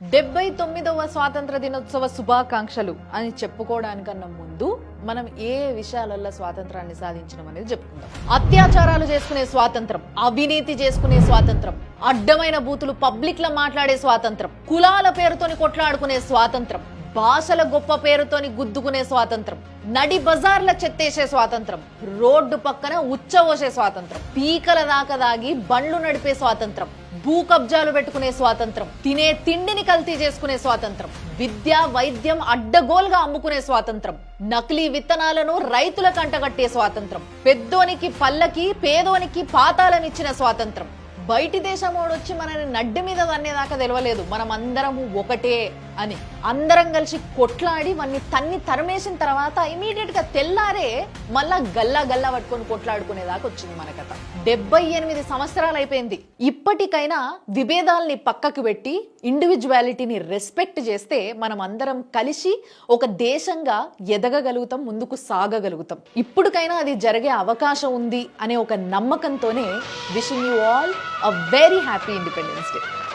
79వ స్వాతంత్ర దినోత్సవ శుభాకాంక్షలు అని చెప్పుకోవడానికన్నా ముందు మనం ఏ విషయాలలో స్వాతంత్రాన్ని సాధించడం అనేది చెప్పుకుందాం. అత్యాచారాలు చేసుకునే స్వాతంత్రం, అవినీతి చేసుకునే స్వాతంత్రం, అడ్డమైన బూతులు పబ్లిక్ లో మాట్లాడే స్వాతంత్రం, కులాల పేరుతోని కొట్లాడుకునే స్వాతంత్రం, భాషల గొప్ప పేరుతోని గుద్దుకునే స్వాతంత్రం, నడి బజార్ల చెత్తేసే స్వాతంత్రం, రోడ్డు పక్కన ఉచ్చవోసే స్వాతంత్రం, పీకల దాకా దాగి బండ్లు నడిపే స్వాతంత్రం, భూ కబ్జాలు పెట్టుకునే స్వాతంత్రం, తినే తిండిని కల్తీ చేసుకునే స్వాతంత్రం, విద్య వైద్యం అడ్డగోలుగా అమ్ముకునే స్వాతంత్రం, నకిలీ విత్తనాలను రైతుల కంటగట్టే స్వాతంత్రం, పెద్దోనికి పల్లకి పేదోనికి పాతాలనిచ్చిన స్వాతంత్రం. బయటి దేశమోడొచ్చి మనని నడ్డి మీద తన్నేదాకా తెలియలేదు మనం అందరము ఒకటే అని. అందరం కలిసి కొట్లాడి వాన్ని తన్ని తరిమేసిన తర్వాత ఇమీడియట్ గా తెల్లారే మళ్ళా గల్లా గల్లా పట్టుకొని కొట్లాడుకునేదాకా వచ్చింది మన కథ. 78 సంవత్సరాలు అయిపోయింది. ఇప్పటికైనా విభేదాల్ని పక్కకు పెట్టి ఇండివిజువాలిటీని రెస్పెక్ట్ చేస్తే మనం అందరం కలిసి ఒక దేశంగా ఎదగగలుగుతాం, ముందుకు సాగగలుగుతాం. ఇప్పటికైనా అది జరిగే అవకాశం ఉంది అనే ఒక నమ్మకంతోనే wishing you all a very happy Independence Day.